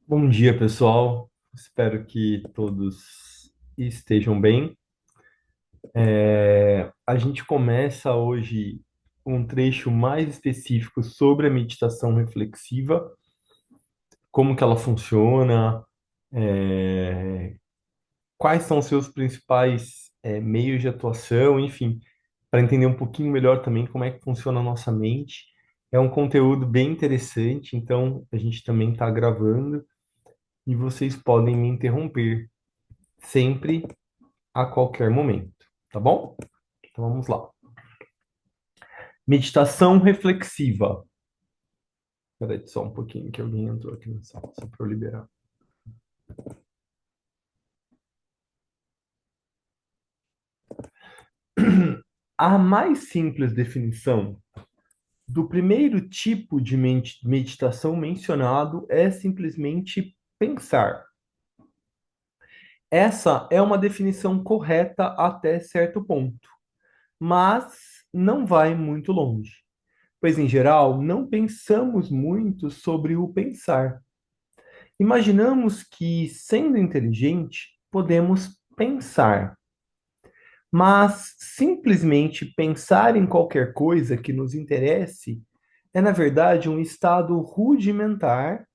Bom dia, pessoal. Espero que todos estejam bem. A gente começa hoje um trecho mais específico sobre a meditação reflexiva, como que ela funciona, é, quais são os seus principais meios de atuação, enfim, para entender um pouquinho melhor também como é que funciona a nossa mente. É um conteúdo bem interessante, então a gente também está gravando e vocês podem me interromper sempre a qualquer momento, tá bom? Então vamos lá. Meditação reflexiva. Peraí, só um pouquinho que alguém entrou aqui na sala, só para eu liberar. A mais simples definição do primeiro tipo de meditação mencionado é simplesmente pensar. Essa é uma definição correta até certo ponto, mas não vai muito longe, pois em geral não pensamos muito sobre o pensar. Imaginamos que, sendo inteligente, podemos pensar, mas simplesmente pensar em qualquer coisa que nos interesse é, na verdade, um estado rudimentar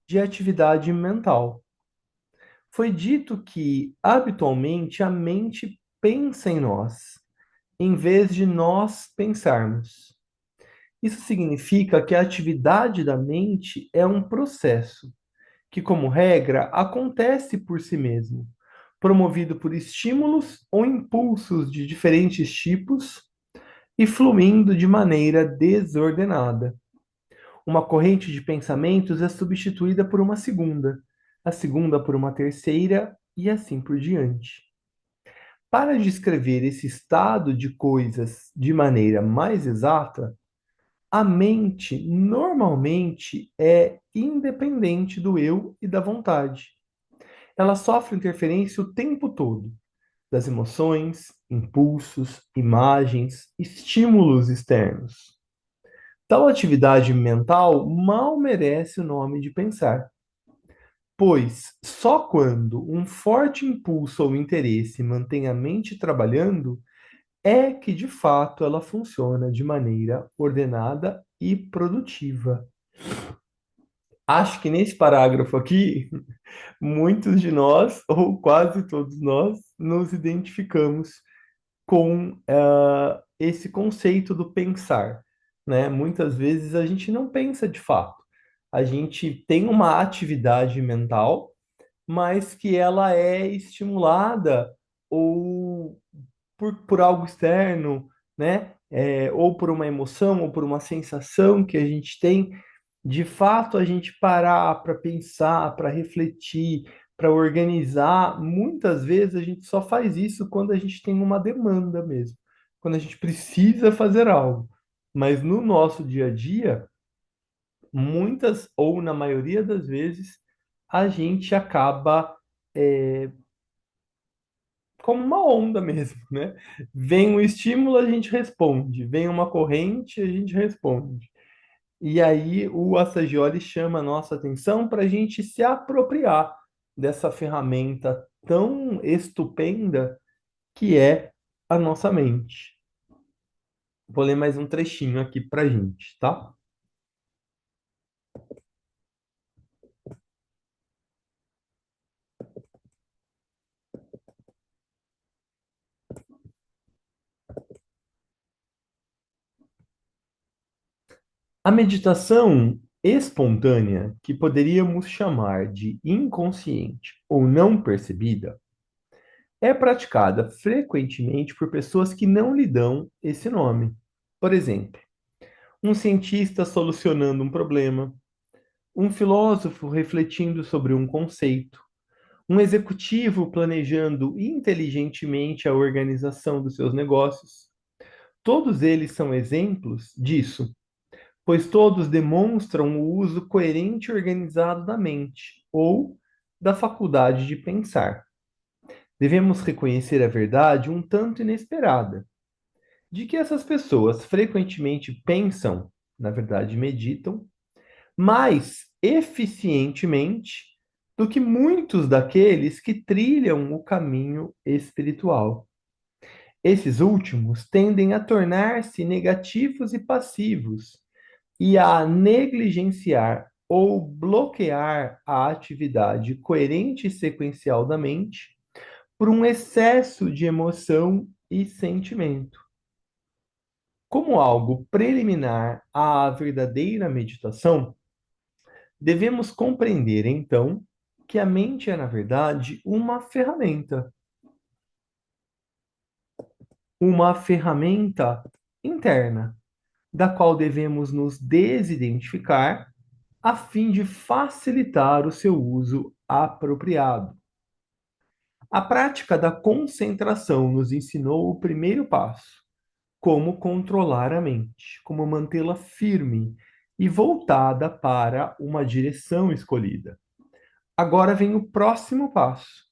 de atividade mental. Foi dito que, habitualmente, a mente pensa em nós, em vez de nós pensarmos. Isso significa que a atividade da mente é um processo que, como regra, acontece por si mesmo, promovido por estímulos ou impulsos de diferentes tipos e fluindo de maneira desordenada. Uma corrente de pensamentos é substituída por uma segunda, a segunda por uma terceira e assim por diante. Para descrever esse estado de coisas de maneira mais exata, a mente normalmente é independente do eu e da vontade. Ela sofre interferência o tempo todo das emoções, impulsos, imagens, estímulos externos. Tal atividade mental mal merece o nome de pensar, pois só quando um forte impulso ou interesse mantém a mente trabalhando é que de fato ela funciona de maneira ordenada e produtiva. Acho que nesse parágrafo aqui muitos de nós, ou quase todos nós, nos identificamos com esse conceito do pensar, né? Muitas vezes a gente não pensa de fato. A gente tem uma atividade mental, mas que ela é estimulada ou por algo externo, né? Ou por uma emoção, ou por uma sensação que a gente tem. De fato, a gente parar para pensar, para refletir, para organizar, muitas vezes a gente só faz isso quando a gente tem uma demanda mesmo, quando a gente precisa fazer algo. Mas no nosso dia a dia, muitas ou na maioria das vezes, a gente acaba como uma onda mesmo, né? Vem um estímulo, a gente responde. Vem uma corrente, a gente responde. E aí o Assagioli chama a nossa atenção para a gente se apropriar dessa ferramenta tão estupenda que é a nossa mente. Vou ler mais um trechinho aqui para gente, tá? A meditação espontânea, que poderíamos chamar de inconsciente ou não percebida, é praticada frequentemente por pessoas que não lhe dão esse nome. Por exemplo, um cientista solucionando um problema, um filósofo refletindo sobre um conceito, um executivo planejando inteligentemente a organização dos seus negócios. Todos eles são exemplos disso, pois todos demonstram o uso coerente e organizado da mente, ou da faculdade de pensar. Devemos reconhecer a verdade um tanto inesperada, de que essas pessoas frequentemente pensam, na verdade meditam, mais eficientemente do que muitos daqueles que trilham o caminho espiritual. Esses últimos tendem a tornar-se negativos e passivos e a negligenciar ou bloquear a atividade coerente e sequencial da mente por um excesso de emoção e sentimento. Como algo preliminar à verdadeira meditação, devemos compreender então que a mente é, na verdade, uma ferramenta interna, da qual devemos nos desidentificar a fim de facilitar o seu uso apropriado. A prática da concentração nos ensinou o primeiro passo, como controlar a mente, como mantê-la firme e voltada para uma direção escolhida. Agora vem o próximo passo: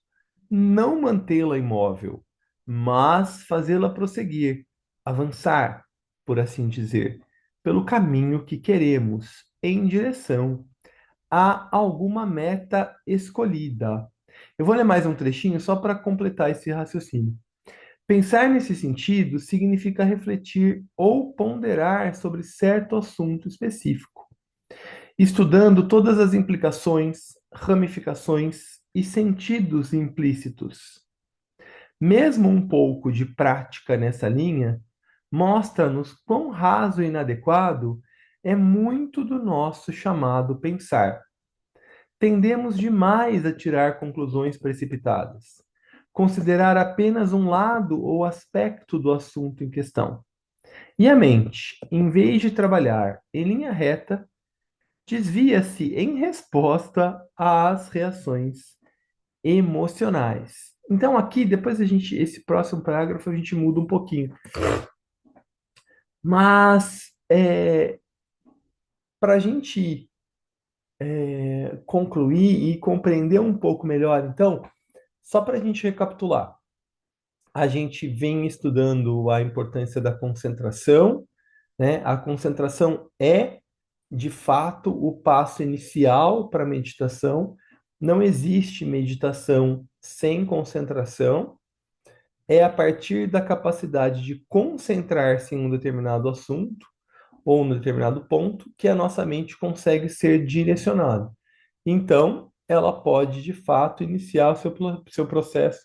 não mantê-la imóvel, mas fazê-la prosseguir, avançar, por assim dizer, pelo caminho que queremos, em direção a alguma meta escolhida. Eu vou ler mais um trechinho só para completar esse raciocínio. Pensar nesse sentido significa refletir ou ponderar sobre certo assunto específico, estudando todas as implicações, ramificações e sentidos implícitos. Mesmo um pouco de prática nessa linha mostra-nos quão raso e inadequado é muito do nosso chamado pensar. Tendemos demais a tirar conclusões precipitadas, considerar apenas um lado ou aspecto do assunto em questão. E a mente, em vez de trabalhar em linha reta, desvia-se em resposta às reações emocionais. Então aqui, depois esse próximo parágrafo a gente muda um pouquinho. Mas para a gente concluir e compreender um pouco melhor, então, só para a gente recapitular, a gente vem estudando a importância da concentração, né? A concentração é, de fato, o passo inicial para a meditação. Não existe meditação sem concentração. É a partir da capacidade de concentrar-se em um determinado assunto ou num determinado ponto que a nossa mente consegue ser direcionada. Então, ela pode, de fato, iniciar o seu processo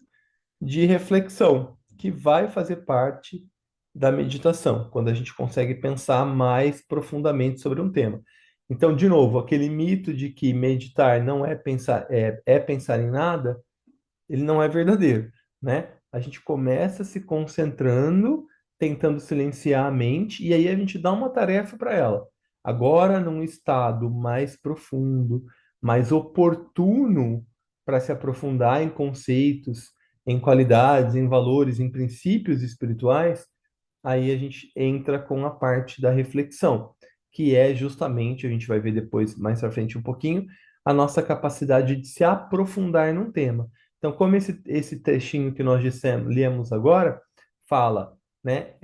de reflexão, que vai fazer parte da meditação, quando a gente consegue pensar mais profundamente sobre um tema. Então, de novo, aquele mito de que meditar não é pensar, é pensar em nada, ele não é verdadeiro, né? A gente começa se concentrando, tentando silenciar a mente, e aí a gente dá uma tarefa para ela. Agora, num estado mais profundo, mais oportuno para se aprofundar em conceitos, em qualidades, em valores, em princípios espirituais, aí a gente entra com a parte da reflexão, que é justamente, a gente vai ver depois, mais para frente um pouquinho, a nossa capacidade de se aprofundar num tema. Então, como esse trechinho que nós dissemos, lemos agora, fala, né,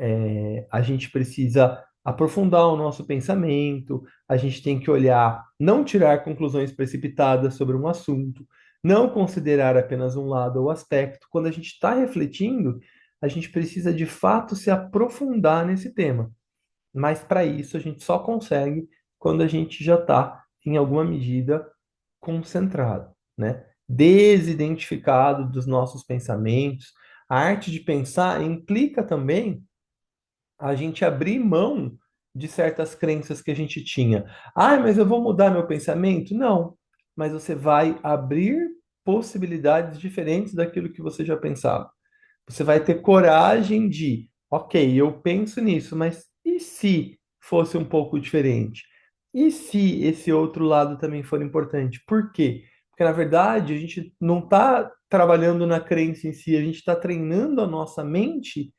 a gente precisa aprofundar o nosso pensamento, a gente tem que olhar, não tirar conclusões precipitadas sobre um assunto, não considerar apenas um lado ou aspecto. Quando a gente está refletindo, a gente precisa de fato se aprofundar nesse tema. Mas para isso a gente só consegue quando a gente já está, em alguma medida, concentrado, né? Desidentificado dos nossos pensamentos. A arte de pensar implica também a gente abrir mão de certas crenças que a gente tinha. Ah, mas eu vou mudar meu pensamento? Não, mas você vai abrir possibilidades diferentes daquilo que você já pensava. Você vai ter coragem de, ok, eu penso nisso, mas e se fosse um pouco diferente? E se esse outro lado também for importante? Por quê? Porque, na verdade, a gente não está trabalhando na crença em si, a gente está treinando a nossa mente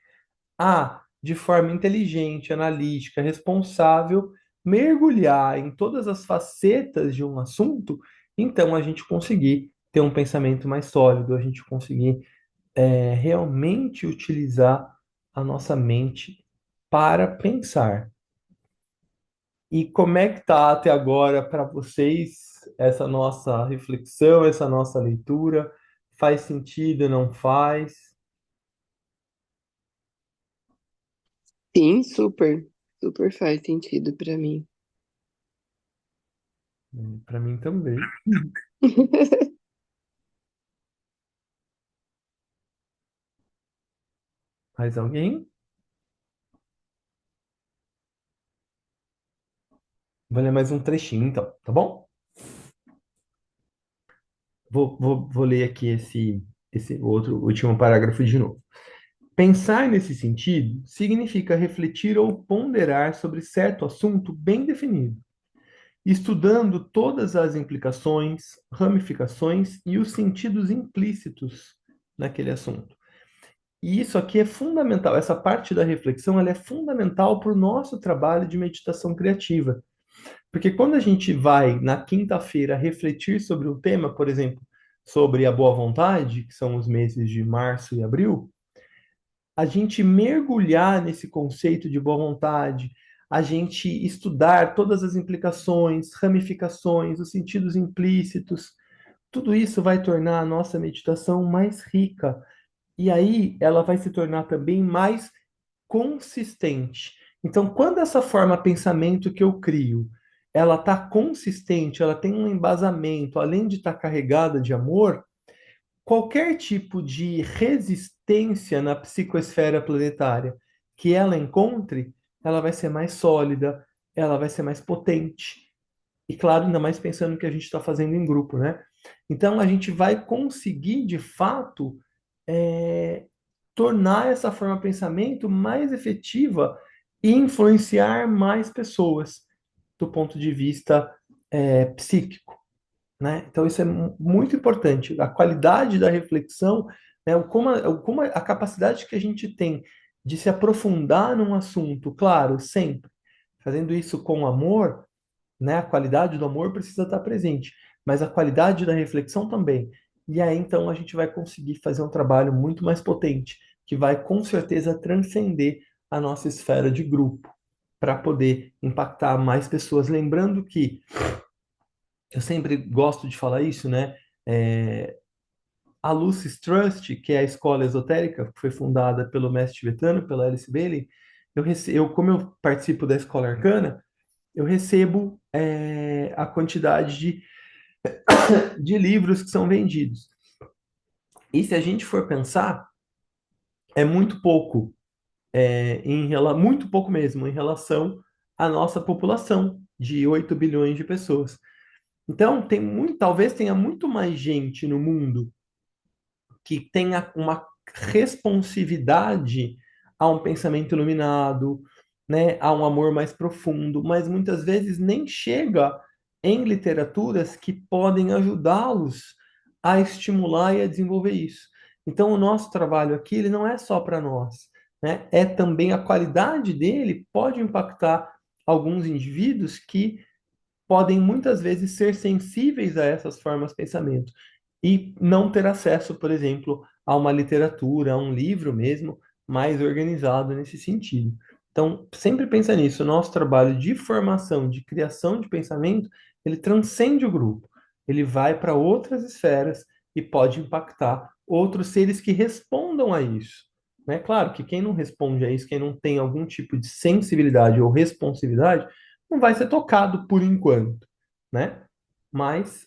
a, de forma inteligente, analítica, responsável, mergulhar em todas as facetas de um assunto, então a gente conseguir ter um pensamento mais sólido, a gente conseguir realmente utilizar a nossa mente para pensar. E como é que tá até agora para vocês essa nossa reflexão, essa nossa leitura? Faz sentido, não faz? Sim, super, super faz sentido pra mim. Para mim também. Mais alguém? Vou ler mais um trechinho, então, tá bom? Vou ler aqui esse outro último parágrafo de novo. Pensar nesse sentido significa refletir ou ponderar sobre certo assunto bem definido, estudando todas as implicações, ramificações e os sentidos implícitos naquele assunto. E isso aqui é fundamental, essa parte da reflexão ela é fundamental para o nosso trabalho de meditação criativa. Porque quando a gente vai, na quinta-feira, refletir sobre um tema, por exemplo, sobre a boa vontade, que são os meses de março e abril, a gente mergulhar nesse conceito de boa vontade, a gente estudar todas as implicações, ramificações, os sentidos implícitos, tudo isso vai tornar a nossa meditação mais rica. E aí ela vai se tornar também mais consistente. Então, quando essa forma pensamento que eu crio, ela está consistente, ela tem um embasamento, além de estar carregada de amor, qualquer tipo de resistência na psicosfera planetária que ela encontre, ela vai ser mais sólida, ela vai ser mais potente. E claro, ainda mais pensando que a gente está fazendo em grupo, né? Então a gente vai conseguir, de fato, é, tornar essa forma de pensamento mais efetiva e influenciar mais pessoas do ponto de vista psíquico, né? Então, isso é muito importante. A qualidade da reflexão, né? A capacidade que a gente tem de se aprofundar num assunto, claro, sempre fazendo isso com amor, né? A qualidade do amor precisa estar presente, mas a qualidade da reflexão também. E aí, então, a gente vai conseguir fazer um trabalho muito mais potente, que vai com certeza transcender a nossa esfera de grupo, para poder impactar mais pessoas. Lembrando que eu sempre gosto de falar isso, né? É, a Lucis Trust, que é a escola esotérica, que foi fundada pelo mestre tibetano, pela Alice Bailey, como eu participo da escola arcana, eu recebo a quantidade de livros que são vendidos. E se a gente for pensar, é muito pouco, muito pouco mesmo, em relação à nossa população de 8 bilhões de pessoas. Então, talvez tenha muito mais gente no mundo que tenha uma responsividade a um pensamento iluminado, né, a um amor mais profundo, mas muitas vezes nem chega em literaturas que podem ajudá-los a estimular e a desenvolver isso. Então, o nosso trabalho aqui, ele não é só para nós, né? É também a qualidade dele pode impactar alguns indivíduos que podem muitas vezes ser sensíveis a essas formas de pensamento e não ter acesso, por exemplo, a uma literatura, a um livro mesmo mais organizado nesse sentido. Então, sempre pensa nisso, o nosso trabalho de formação, de criação de pensamento, ele transcende o grupo, ele vai para outras esferas e pode impactar outros seres que respondam a isso. Né? Claro que quem não responde a isso, quem não tem algum tipo de sensibilidade ou responsividade, não vai ser tocado por enquanto, né? Mas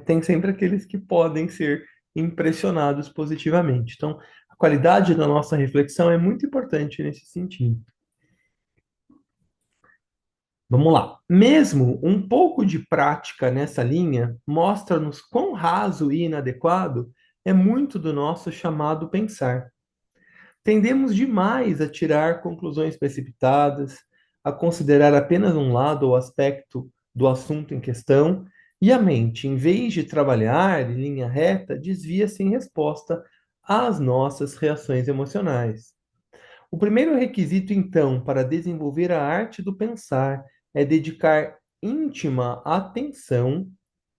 tem sempre aqueles que podem ser impressionados positivamente. Então, a qualidade da nossa reflexão é muito importante nesse sentido. Vamos lá. Mesmo um pouco de prática nessa linha mostra-nos quão raso e inadequado é muito do nosso chamado pensar. Tendemos demais a tirar conclusões precipitadas, a considerar apenas um lado ou aspecto do assunto em questão, e a mente, em vez de trabalhar em linha reta, desvia-se em resposta às nossas reações emocionais. O primeiro requisito, então, para desenvolver a arte do pensar é dedicar íntima atenção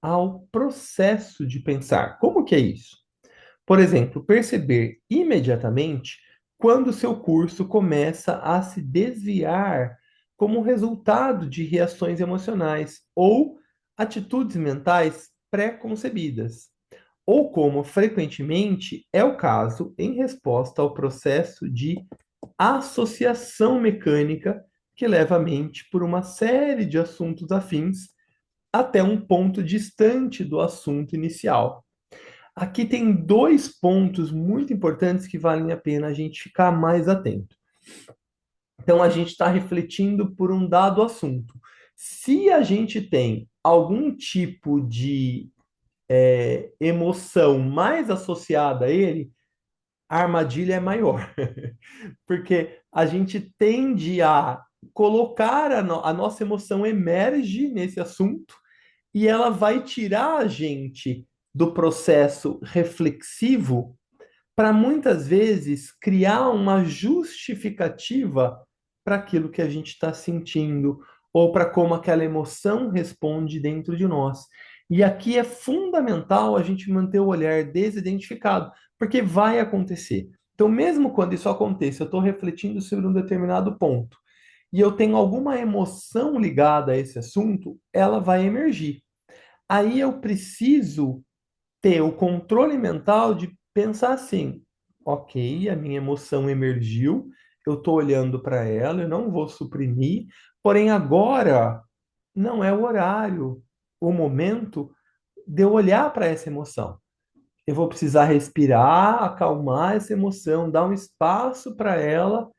ao processo de pensar. Como que é isso? Por exemplo, perceber imediatamente quando seu curso começa a se desviar como resultado de reações emocionais ou atitudes mentais pré-concebidas, ou como frequentemente é o caso em resposta ao processo de associação mecânica que leva a mente por uma série de assuntos afins até um ponto distante do assunto inicial. Aqui tem dois pontos muito importantes que valem a pena a gente ficar mais atento. Então, a gente está refletindo por um dado assunto. Se a gente tem algum tipo de emoção mais associada a ele, a armadilha é maior. Porque a gente tende a colocar a nossa emoção emerge nesse assunto e ela vai tirar a gente do processo reflexivo para muitas vezes criar uma justificativa para aquilo que a gente está sentindo ou para como aquela emoção responde dentro de nós. E aqui é fundamental a gente manter o olhar desidentificado, porque vai acontecer. Então, mesmo quando isso aconteça, eu estou refletindo sobre um determinado ponto e eu tenho alguma emoção ligada a esse assunto, ela vai emergir. Aí eu preciso ter o controle mental de pensar assim: ok, a minha emoção emergiu, eu estou olhando para ela, eu não vou suprimir, porém agora não é o horário, o momento de eu olhar para essa emoção. Eu vou precisar respirar, acalmar essa emoção, dar um espaço para ela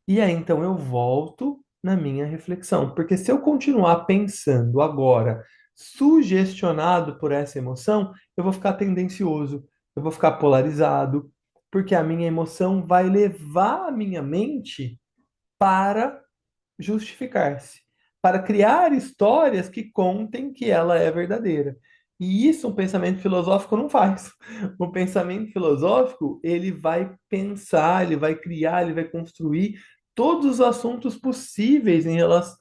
e aí, então, eu volto na minha reflexão. Porque se eu continuar pensando agora, sugestionado por essa emoção, eu vou ficar tendencioso, eu vou ficar polarizado, porque a minha emoção vai levar a minha mente para justificar-se, para criar histórias que contem que ela é verdadeira. E isso um pensamento filosófico não faz. O pensamento filosófico, ele vai pensar, ele vai criar, ele vai construir todos os assuntos possíveis em relação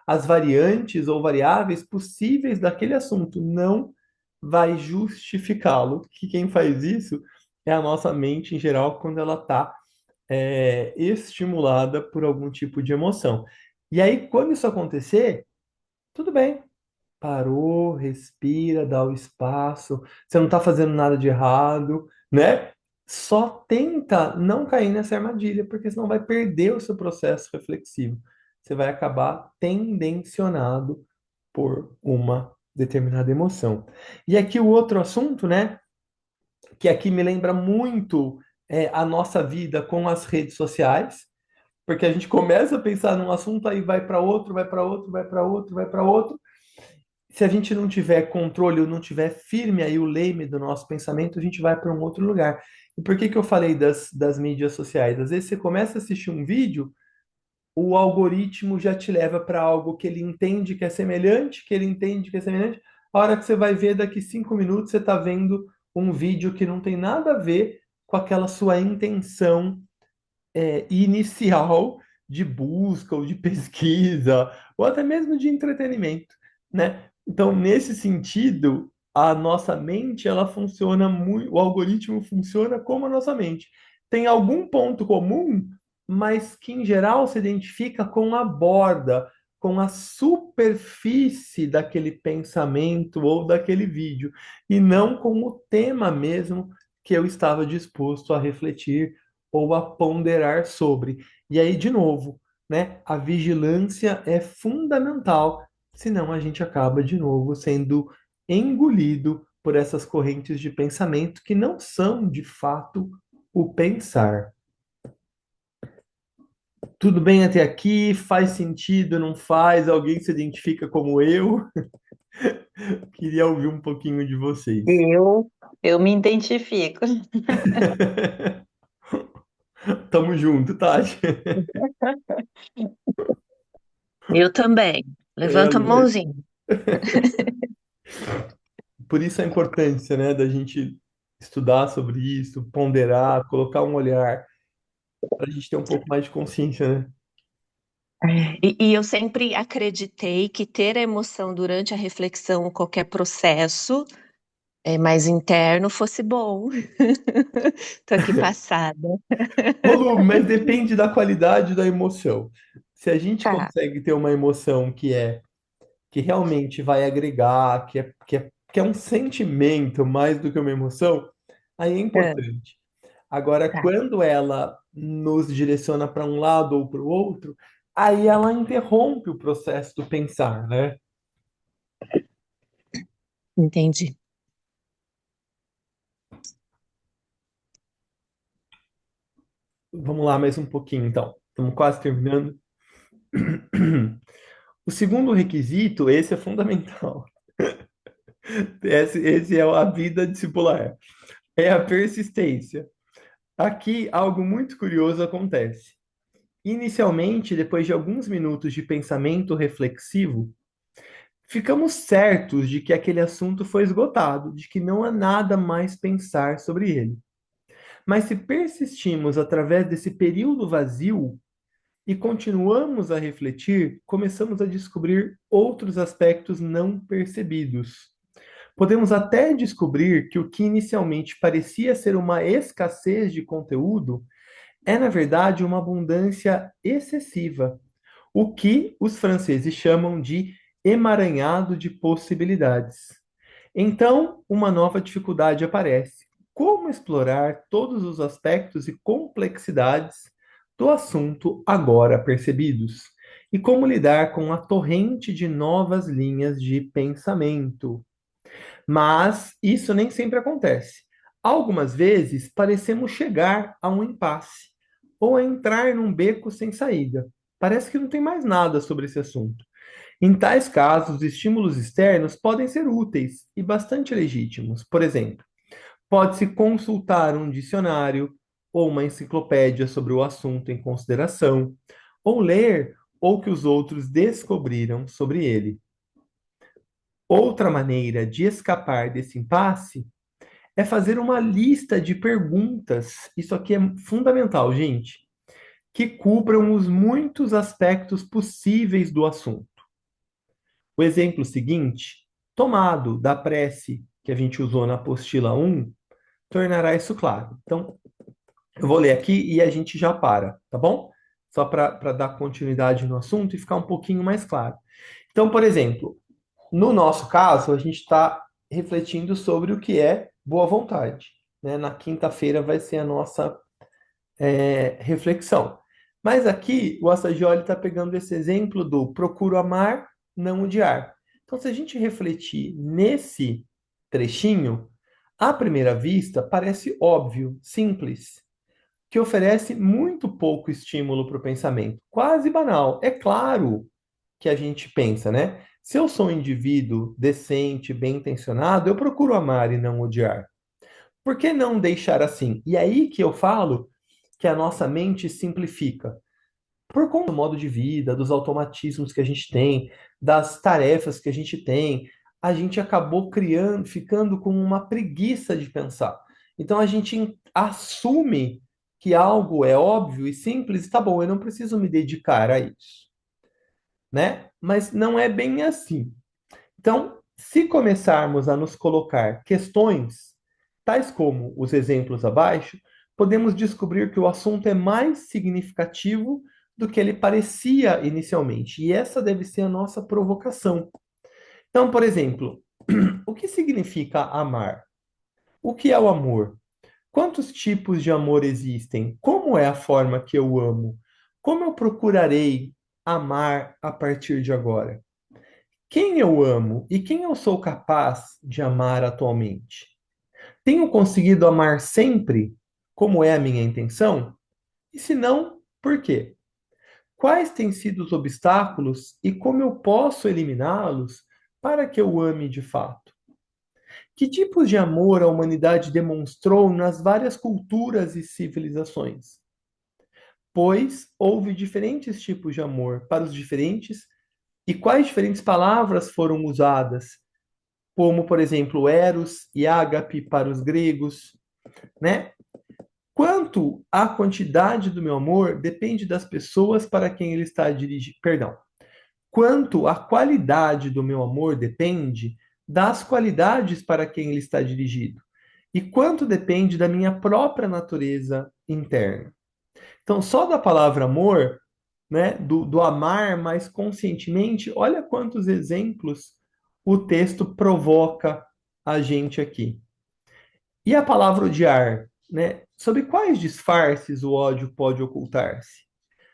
a as variantes ou variáveis possíveis daquele assunto, não vai justificá-lo. Que quem faz isso é a nossa mente em geral quando ela está estimulada por algum tipo de emoção. E aí, quando isso acontecer, tudo bem. Parou, respira, dá o espaço. Você não está fazendo nada de errado, né? Só tenta não cair nessa armadilha, porque senão vai perder o seu processo reflexivo. Você vai acabar tendencionado por uma determinada emoção. E aqui o outro assunto, né? Que aqui me lembra muito a nossa vida com as redes sociais, porque a gente começa a pensar num assunto, aí vai para outro, vai para outro, vai para outro, vai para outro. Se a gente não tiver controle ou não tiver firme aí o leme do nosso pensamento, a gente vai para um outro lugar. E por que que eu falei das mídias sociais? Às vezes você começa a assistir um vídeo, o algoritmo já te leva para algo que ele entende que é semelhante, que ele entende que é semelhante. A hora que você vai ver, daqui 5 minutos, você está vendo um vídeo que não tem nada a ver com aquela sua intenção inicial de busca ou de pesquisa, ou até mesmo de entretenimento, né? Então, nesse sentido, a nossa mente, ela funciona muito, o algoritmo funciona como a nossa mente. Tem algum ponto comum, mas que em geral se identifica com a borda, com a superfície daquele pensamento ou daquele vídeo, e não com o tema mesmo que eu estava disposto a refletir ou a ponderar sobre. E aí, de novo, né, a vigilância é fundamental, senão a gente acaba de novo sendo engolido por essas correntes de pensamento que não são de fato o pensar. Tudo bem até aqui? Faz sentido? Não faz? Alguém se identifica como eu? Queria ouvir um pouquinho de vocês. Eu me identifico. Tamo junto, Tati. Eu também. Levanta a É, mãozinha. por isso a importância, né, da gente estudar sobre isso, ponderar, colocar um olhar, para a gente ter um pouco mais de consciência, né? E eu sempre acreditei que ter a emoção durante a reflexão, qualquer processo mais interno, fosse bom. Tô aqui passada. Volume, mas depende da qualidade da emoção. Se a gente Tá. consegue ter uma emoção que realmente vai agregar, que é um sentimento mais do que uma emoção, aí é É, importante. Agora, tá. quando ela nos direciona para um lado ou para o outro, aí ela interrompe o processo do pensar, né? Entendi. Vamos lá mais um pouquinho, então. Estamos quase terminando. O segundo requisito, esse é fundamental. Esse é a vida discipular. É a persistência. Aqui, algo muito curioso acontece. Inicialmente, depois de alguns minutos de pensamento reflexivo, ficamos certos de que aquele assunto foi esgotado, de que não há nada mais pensar sobre ele. Mas se persistimos através desse período vazio e continuamos a refletir, começamos a descobrir outros aspectos não percebidos. Podemos até descobrir que o que inicialmente parecia ser uma escassez de conteúdo é, na verdade, uma abundância excessiva, o que os franceses chamam de emaranhado de possibilidades. Então, uma nova dificuldade aparece: como explorar todos os aspectos e complexidades do assunto agora percebidos? E como lidar com a torrente de novas linhas de pensamento? Mas isso nem sempre acontece. Algumas vezes parecemos chegar a um impasse ou a entrar num beco sem saída. Parece que não tem mais nada sobre esse assunto. Em tais casos, estímulos externos podem ser úteis e bastante legítimos. Por exemplo, pode-se consultar um dicionário ou uma enciclopédia sobre o assunto em consideração, ou ler o que os outros descobriram sobre ele. Outra maneira de escapar desse impasse é fazer uma lista de perguntas. Isso aqui é fundamental, gente, que cubram os muitos aspectos possíveis do assunto. O exemplo seguinte, tomado da prece que a gente usou na apostila 1, tornará isso claro. Então, eu vou ler aqui e a gente já para, tá bom? Só para dar continuidade no assunto e ficar um pouquinho mais claro. Então, por exemplo, no nosso caso, a gente está refletindo sobre o que é boa vontade, né? Na quinta-feira vai ser a nossa reflexão. Mas aqui o Assagioli está pegando esse exemplo do procuro amar, não odiar. Então, se a gente refletir nesse trechinho, à primeira vista parece óbvio, simples, que oferece muito pouco estímulo para o pensamento, quase banal. É claro que a gente pensa, né? Se eu sou um indivíduo decente, bem intencionado, eu procuro amar e não odiar. Por que não deixar assim? E aí que eu falo que a nossa mente simplifica. Por conta do modo de vida, dos automatismos que a gente tem, das tarefas que a gente acabou criando, ficando com uma preguiça de pensar. Então a gente assume que algo é óbvio e simples, tá bom, eu não preciso me dedicar a isso, né? Mas não é bem assim. Então, se começarmos a nos colocar questões, tais como os exemplos abaixo, podemos descobrir que o assunto é mais significativo do que ele parecia inicialmente. E essa deve ser a nossa provocação. Então, por exemplo, o que significa amar? O que é o amor? Quantos tipos de amor existem? Como é a forma que eu amo? Como eu procurarei amar a partir de agora? Quem eu amo e quem eu sou capaz de amar atualmente? Tenho conseguido amar sempre, como é a minha intenção? E se não, por quê? Quais têm sido os obstáculos e como eu posso eliminá-los para que eu ame de fato? Que tipos de amor a humanidade demonstrou nas várias culturas e civilizações? Pois houve diferentes tipos de amor para os diferentes, e quais diferentes palavras foram usadas, como, por exemplo, eros e ágape para os gregos, né? Quanto à quantidade do meu amor depende das pessoas para quem ele está dirigido. Perdão. Quanto à qualidade do meu amor depende das qualidades para quem ele está dirigido. E quanto depende da minha própria natureza interna. Então, só da palavra amor, né, do amar mais conscientemente, olha quantos exemplos o texto provoca a gente aqui. E a palavra odiar, né? Sob quais disfarces o ódio pode ocultar-se?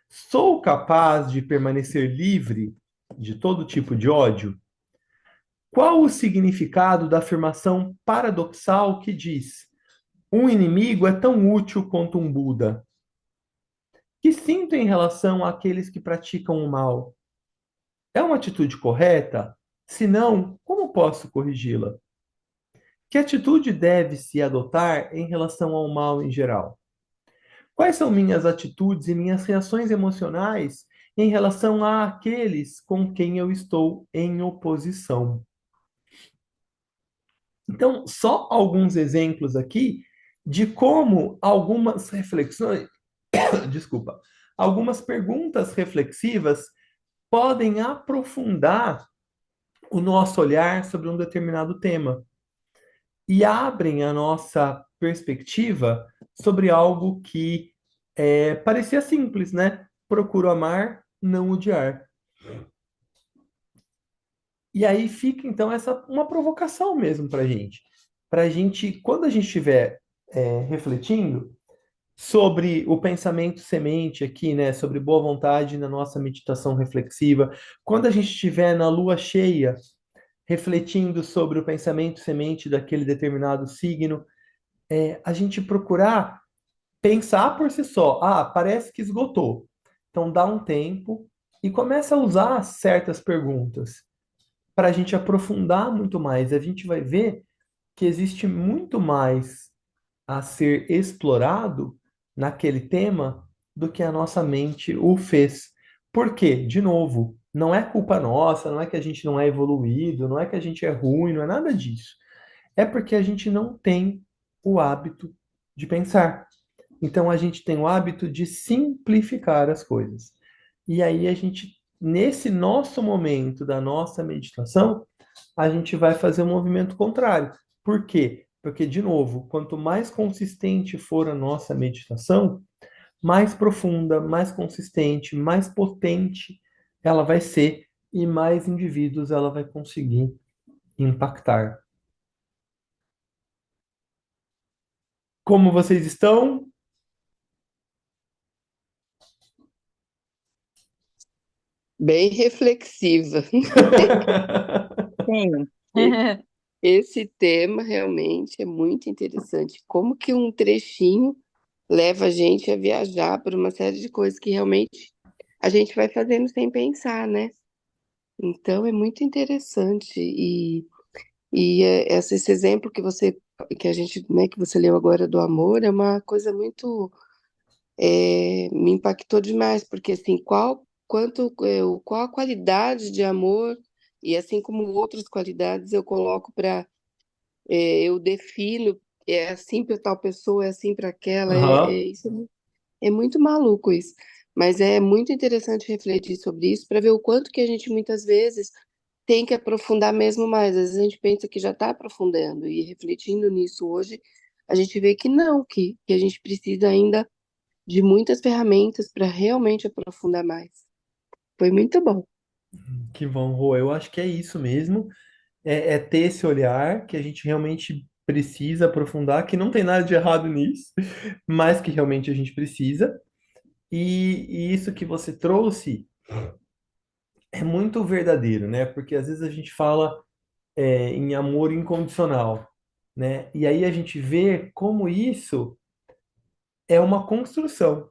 Sou capaz de permanecer livre de todo tipo de ódio? Qual o significado da afirmação paradoxal que diz: um inimigo é tão útil quanto um Buda? Que sinto em relação àqueles que praticam o mal? É uma atitude correta? Se não, como posso corrigi-la? Que atitude deve-se adotar em relação ao mal em geral? Quais são minhas atitudes e minhas reações emocionais em relação àqueles com quem eu estou em oposição? Então, só alguns exemplos aqui de como algumas reflexões, desculpa, algumas perguntas reflexivas podem aprofundar o nosso olhar sobre um determinado tema e abrem a nossa perspectiva sobre algo que parecia simples, né? Procuro amar, não odiar. E aí fica então essa uma provocação mesmo para a gente, quando a gente estiver refletindo sobre o pensamento semente aqui, né? Sobre boa vontade na nossa meditação reflexiva, quando a gente estiver na lua cheia refletindo sobre o pensamento semente daquele determinado signo, a gente procurar pensar por si só. Ah, parece que esgotou. Então dá um tempo e começa a usar certas perguntas para a gente aprofundar muito mais. A gente vai ver que existe muito mais a ser explorado naquele tema do que a nossa mente o fez. Por quê? De novo, não é culpa nossa, não é que a gente não é evoluído, não é que a gente é ruim, não é nada disso. É porque a gente não tem o hábito de pensar. Então a gente tem o hábito de simplificar as coisas. E aí a gente, nesse nosso momento da nossa meditação, a gente vai fazer o movimento contrário. Por quê? Porque, de novo, quanto mais consistente for a nossa meditação, mais profunda, mais consistente, mais potente ela vai ser e mais indivíduos ela vai conseguir impactar. Como vocês estão? Bem reflexiva. Sim. E- Esse tema realmente é muito interessante. Como que um trechinho leva a gente a viajar por uma série de coisas que realmente a gente vai fazendo sem pensar, né? Então é muito interessante esse exemplo que a gente, né, que você leu agora do amor é uma coisa muito me impactou demais, porque assim, qual a qualidade de amor, e assim como outras qualidades eu coloco para, eu defino, é assim para tal pessoa, é assim para aquela, Aham. é muito maluco isso. Mas é muito interessante refletir sobre isso para ver o quanto que a gente muitas vezes tem que aprofundar mesmo mais. Às vezes a gente pensa que já está aprofundando, e refletindo nisso hoje, a gente vê que não, que a gente precisa ainda de muitas ferramentas para realmente aprofundar mais. Foi muito bom. Que bom, Rô. Eu acho que é isso mesmo. É ter esse olhar que a gente realmente precisa aprofundar, que não tem nada de errado nisso, mas que realmente a gente precisa. E isso que você trouxe é muito verdadeiro, né? Porque às vezes a gente fala em amor incondicional, né? E aí a gente vê como isso é uma construção,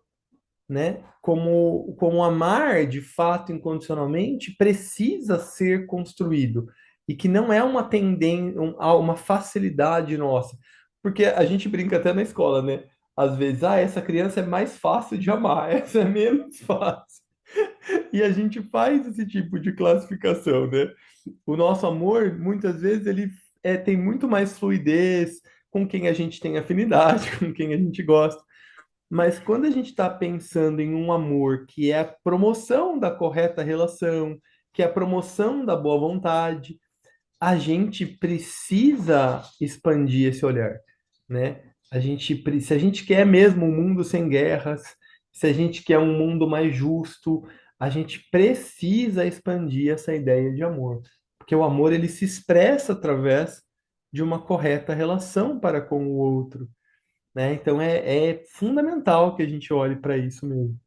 né? Como amar de fato incondicionalmente precisa ser construído e que não é uma tendência, uma facilidade nossa, porque a gente brinca até na escola, né? Às vezes, essa criança é mais fácil de amar, essa é menos fácil. E a gente faz esse tipo de classificação, né? O nosso amor, muitas vezes, ele tem muito mais fluidez com quem a gente tem afinidade, com quem a gente gosta. Mas quando a gente está pensando em um amor que é a promoção da correta relação, que é a promoção da boa vontade, a gente precisa expandir esse olhar, né? Se a gente quer mesmo um mundo sem guerras, se a gente quer um mundo mais justo, a gente precisa expandir essa ideia de amor, porque o amor ele se expressa através de uma correta relação para com o outro, né? Então é fundamental que a gente olhe para isso mesmo.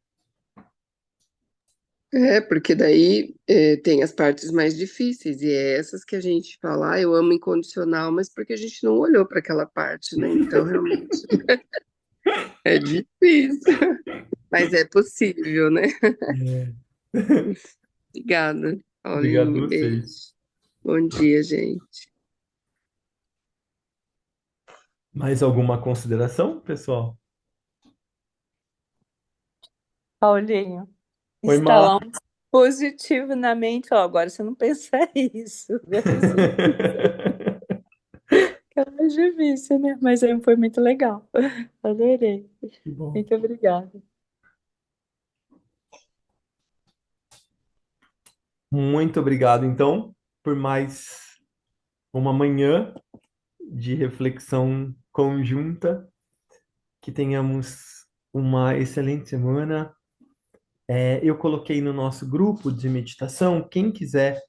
É, porque daí tem as partes mais difíceis, e é essas que a gente fala, eu amo incondicional, mas porque a gente não olhou para aquela parte, né? Então, realmente, é difícil, mas é possível, né? É. Obrigada, Obrigado Paulinho, a vocês. beijo. Bom dia, gente. Mais alguma consideração, pessoal? Paulinho, Oi, Má. instalar um positivo na mente. Ó, agora você não pensa isso. Agora você não pensa. Que é mais difícil, né? Mas aí foi muito legal. Adorei. Que bom. Muito obrigada. Muito obrigado, então, por mais uma manhã de reflexão conjunta. Que tenhamos uma excelente semana. Eu coloquei no nosso grupo de meditação, quem quiser,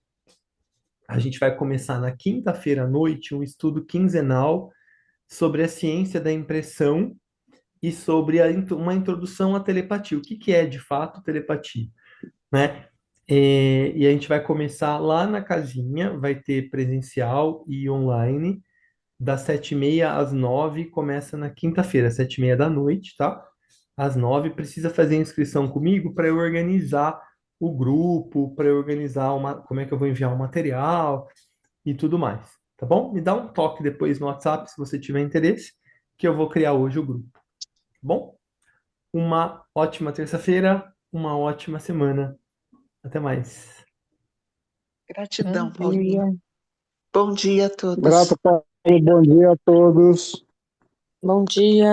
a gente vai começar na quinta-feira à noite um estudo quinzenal sobre a ciência da impressão e sobre uma introdução à telepatia. O que que é, de fato, telepatia, né? E a gente vai começar lá na casinha, vai ter presencial e online, das 7h30 às 9h, começa na quinta-feira, 7h30 da noite, tá? Às 9h, precisa fazer inscrição comigo para eu organizar o grupo, para eu organizar como é que eu vou enviar o material e tudo mais, tá bom? Me dá um toque depois no WhatsApp se você tiver interesse, que eu vou criar hoje o grupo, tá bom? Uma ótima terça-feira, uma ótima semana. Até mais. Bom Gratidão, Paulinho. dia. Bom dia a todos. Grato, Paulo. Bom dia a todos. Bom dia.